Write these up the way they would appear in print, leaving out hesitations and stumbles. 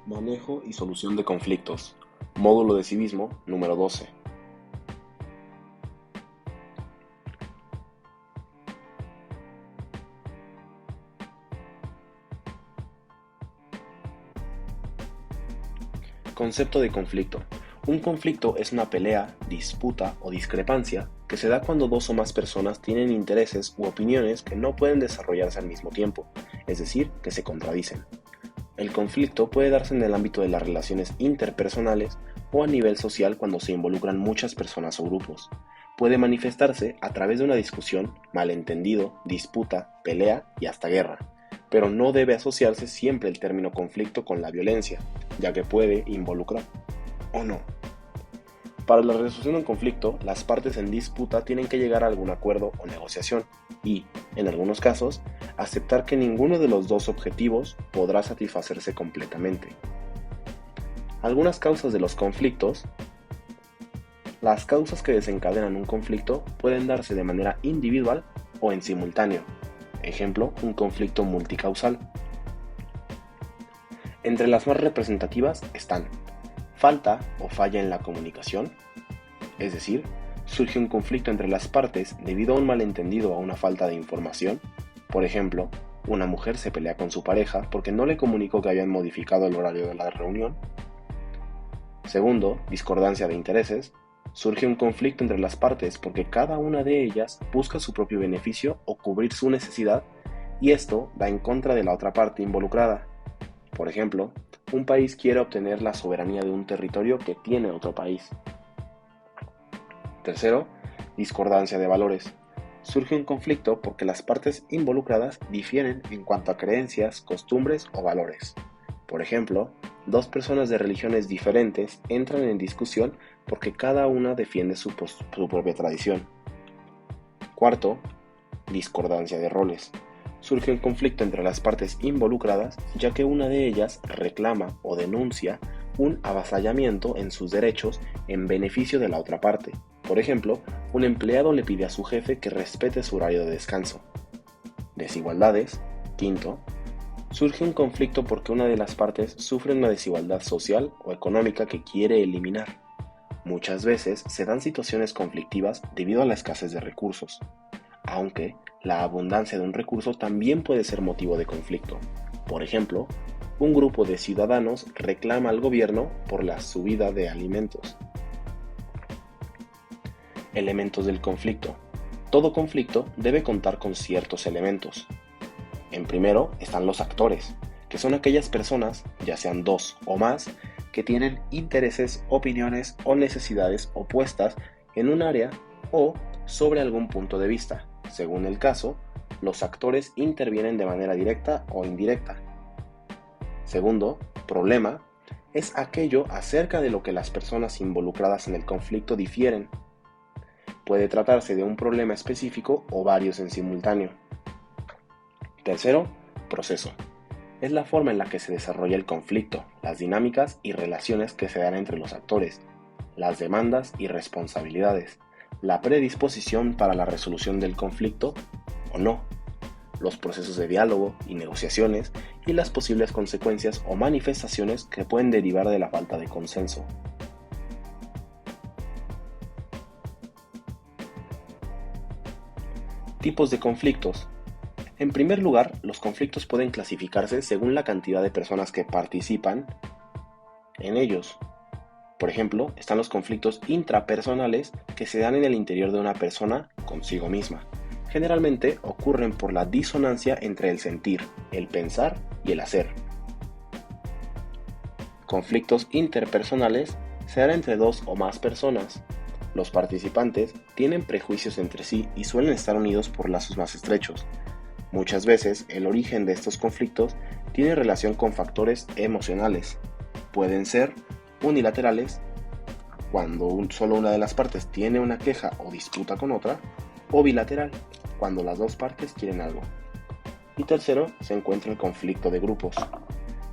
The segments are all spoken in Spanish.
Manejo y solución de conflictos. Módulo de civismo número 12. Concepto de conflicto. Un conflicto es una pelea, disputa o discrepancia que se da cuando dos o más personas tienen intereses u opiniones que no pueden desarrollarse al mismo tiempo, es decir, que se contradicen. El conflicto puede darse en el ámbito de las relaciones interpersonales o a nivel social cuando se involucran muchas personas o grupos. Puede manifestarse a través de una discusión, malentendido, disputa, pelea y hasta guerra, pero no debe asociarse siempre el término conflicto con la violencia, ya que puede involucrar o no. Para la resolución de un conflicto, las partes en disputa tienen que llegar a algún acuerdo o negociación y, en algunos casos, aceptar que ninguno de los dos objetivos podrá satisfacerse completamente. Algunas causas de los conflictos. Las causas que desencadenan un conflicto pueden darse de manera individual o en simultáneo. Ejemplo, un conflicto multicausal. Entre las más representativas están falta o falla en la comunicación, es decir, surge un conflicto entre las partes debido a un malentendido o a una falta de información. Por ejemplo, una mujer se pelea con su pareja porque no le comunicó que habían modificado el horario de la reunión. Segundo, discordancia de intereses. Surge un conflicto entre las partes porque cada una de ellas busca su propio beneficio o cubrir su necesidad y esto va en contra de la otra parte involucrada. Por ejemplo, un país quiere obtener la soberanía de un territorio que tiene otro país. Tercero, discordancia de valores. Surge un conflicto porque las partes involucradas difieren en cuanto a creencias, costumbres o valores. Por ejemplo, dos personas de religiones diferentes entran en discusión porque cada una defiende su propia tradición. Cuarto, discordancia de roles. Surge un conflicto entre las partes involucradas ya que una de ellas reclama o denuncia un avasallamiento en sus derechos en beneficio de la otra parte. Por ejemplo, un empleado le pide a su jefe que respete su horario de descanso. Desigualdades. Quinto, surge un conflicto porque una de las partes sufre una desigualdad social o económica que quiere eliminar. Muchas veces se dan situaciones conflictivas debido a la escasez de recursos, aunque la abundancia de un recurso también puede ser motivo de conflicto. Por ejemplo, un grupo de ciudadanos reclama al gobierno por la subida de alimentos. Elementos del conflicto. Todo conflicto debe contar con ciertos elementos. En primero están los actores, que son aquellas personas, ya sean dos o más, que tienen intereses, opiniones o necesidades opuestas en un área o sobre algún punto de vista. Según el caso, los actores intervienen de manera directa o indirecta. Segundo, problema, es aquello acerca de lo que las personas involucradas en el conflicto difieren. Puede tratarse de un problema específico o varios en simultáneo. Tercero, proceso. Es la forma en la que se desarrolla el conflicto, las dinámicas y relaciones que se dan entre los actores, las demandas y responsabilidades, la predisposición para la resolución del conflicto o no, los procesos de diálogo y negociaciones y las posibles consecuencias o manifestaciones que pueden derivar de la falta de consenso. Tipos de conflictos. En primer lugar, los conflictos pueden clasificarse según la cantidad de personas que participan en ellos. Por ejemplo, están los conflictos intrapersonales que se dan en el interior de una persona consigo misma. Generalmente ocurren por la disonancia entre el sentir, el pensar y el hacer. Conflictos interpersonales se dan entre dos o más personas. Los participantes tienen prejuicios entre sí y suelen estar unidos por lazos más estrechos. Muchas veces el origen de estos conflictos tiene relación con factores emocionales. Pueden ser unilaterales, cuando solo una de las partes tiene una queja o disputa con otra, o bilateral, cuando las dos partes quieren algo. Y tercero, se encuentra el conflicto de grupos,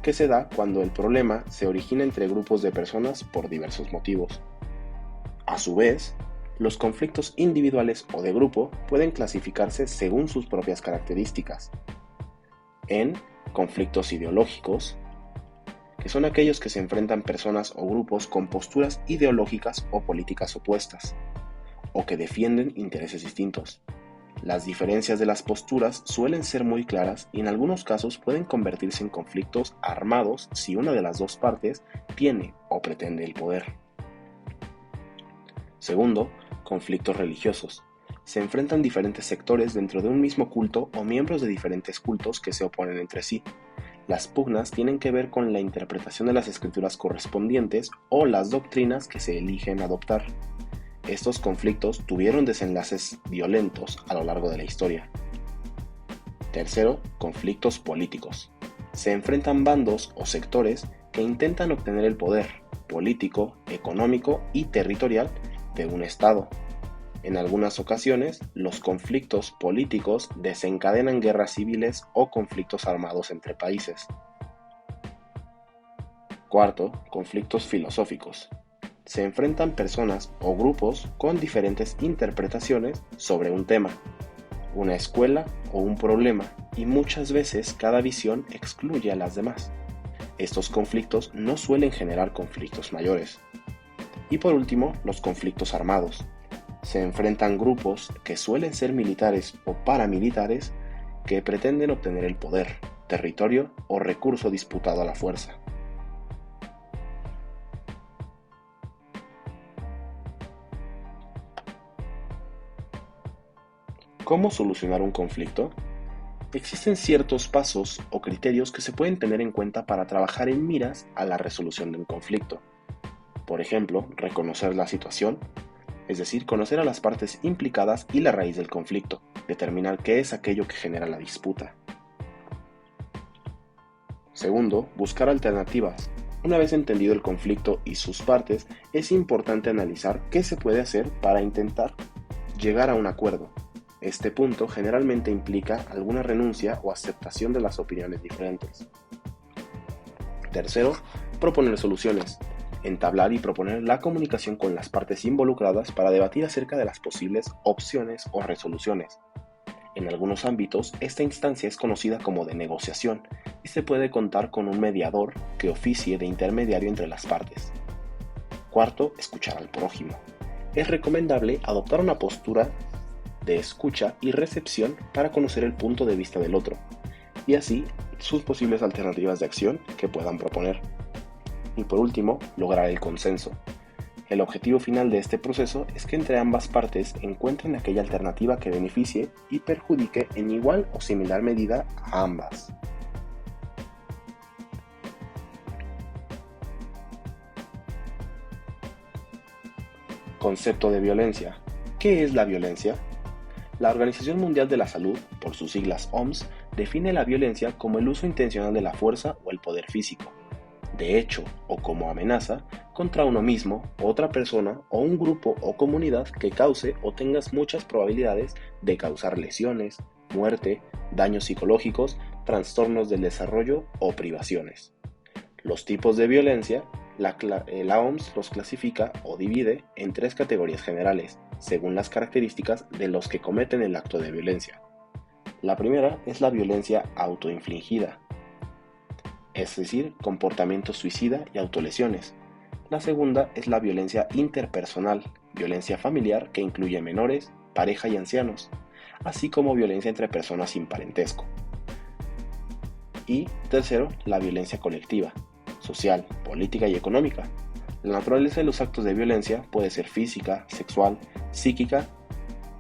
que se da cuando el problema se origina entre grupos de personas por diversos motivos. A su vez, los conflictos individuales o de grupo pueden clasificarse según sus propias características. En conflictos ideológicos, que son aquellos que se enfrentan personas o grupos con posturas ideológicas o políticas opuestas, o que defienden intereses distintos. Las diferencias de las posturas suelen ser muy claras y en algunos casos pueden convertirse en conflictos armados si una de las dos partes tiene o pretende el poder. Segundo, conflictos religiosos. Se enfrentan diferentes sectores dentro de un mismo culto o miembros de diferentes cultos que se oponen entre sí. Las pugnas tienen que ver con la interpretación de las escrituras correspondientes o las doctrinas que se eligen adoptar. Estos conflictos tuvieron desenlaces violentos a lo largo de la historia. Tercero, conflictos políticos. Se enfrentan bandos o sectores que intentan obtener el poder político, económico y territorial de un estado. En algunas ocasiones, los conflictos políticos desencadenan guerras civiles o conflictos armados entre países. Cuarto, conflictos filosóficos. Se enfrentan personas o grupos con diferentes interpretaciones sobre un tema, una escuela o un problema, y muchas veces cada visión excluye a las demás. Estos conflictos no suelen generar conflictos mayores. Y por último, los conflictos armados. Se enfrentan grupos que suelen ser militares o paramilitares que pretenden obtener el poder, territorio o recurso disputado a la fuerza. ¿Cómo solucionar un conflicto? Existen ciertos pasos o criterios que se pueden tener en cuenta para trabajar en miras a la resolución de un conflicto. Por ejemplo, reconocer la situación, es decir, conocer a las partes implicadas y la raíz del conflicto, determinar qué es aquello que genera la disputa. Segundo, buscar alternativas. Una vez entendido el conflicto y sus partes, es importante analizar qué se puede hacer para intentar llegar a un acuerdo. Este punto generalmente implica alguna renuncia o aceptación de las opiniones diferentes. Tercero, proponer soluciones. Entablar y proponer la comunicación con las partes involucradas para debatir acerca de las posibles opciones o resoluciones. En algunos ámbitos, esta instancia es conocida como de negociación y se puede contar con un mediador que oficie de intermediario entre las partes. Cuarto, escuchar al prójimo. Es recomendable adoptar una postura de escucha y recepción para conocer el punto de vista del otro, y así sus posibles alternativas de acción que puedan proponer. Y por último, lograr el consenso. El objetivo final de este proceso es que entre ambas partes encuentren aquella alternativa que beneficie y perjudique en igual o similar medida a ambas. Concepto de violencia. ¿Qué es la violencia? La Organización Mundial de la Salud, por sus siglas OMS, define la violencia como el uso intencional de la fuerza o el poder físico, de hecho o como amenaza, contra uno mismo, otra persona o un grupo o comunidad que cause o tenga muchas probabilidades de causar lesiones, muerte, daños psicológicos, trastornos del desarrollo o privaciones. Los tipos de violencia, la OMS los clasifica o divide en tres categorías generales, según las características de los que cometen el acto de violencia. La primera es la violencia autoinfligida, es decir, comportamiento suicida y autolesiones. La segunda es la violencia interpersonal, violencia familiar que incluye menores, pareja y ancianos, así como violencia entre personas sin parentesco. Y tercero, la violencia colectiva, social, política y económica. La naturaleza de los actos de violencia puede ser física, sexual, psíquica,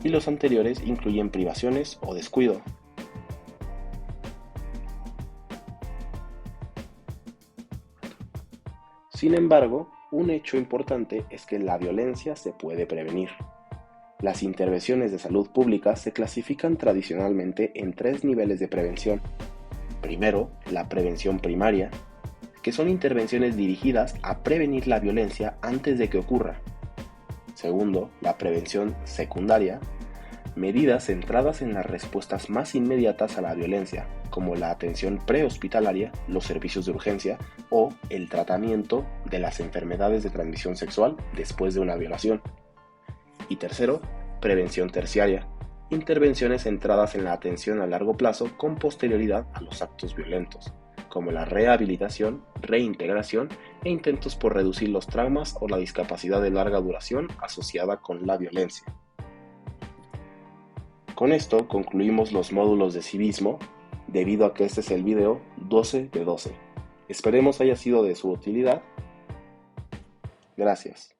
y los anteriores incluyen privaciones o descuido. Sin embargo, un hecho importante es que la violencia se puede prevenir. Las intervenciones de salud pública se clasifican tradicionalmente en tres niveles de prevención. Primero, la prevención primaria, que son intervenciones dirigidas a prevenir la violencia antes de que ocurra. Segundo, la prevención secundaria, medidas centradas en las respuestas más inmediatas a la violencia, como la atención prehospitalaria, los servicios de urgencia o el tratamiento de las enfermedades de transmisión sexual después de una violación. Y tercero, prevención terciaria, intervenciones centradas en la atención a largo plazo con posterioridad a los actos violentos, como la rehabilitación, reintegración e intentos por reducir los traumas o la discapacidad de larga duración asociada con la violencia. Con esto concluimos los módulos de civismo, debido a que este es el video 12 de 12. Esperemos haya sido de su utilidad. Gracias.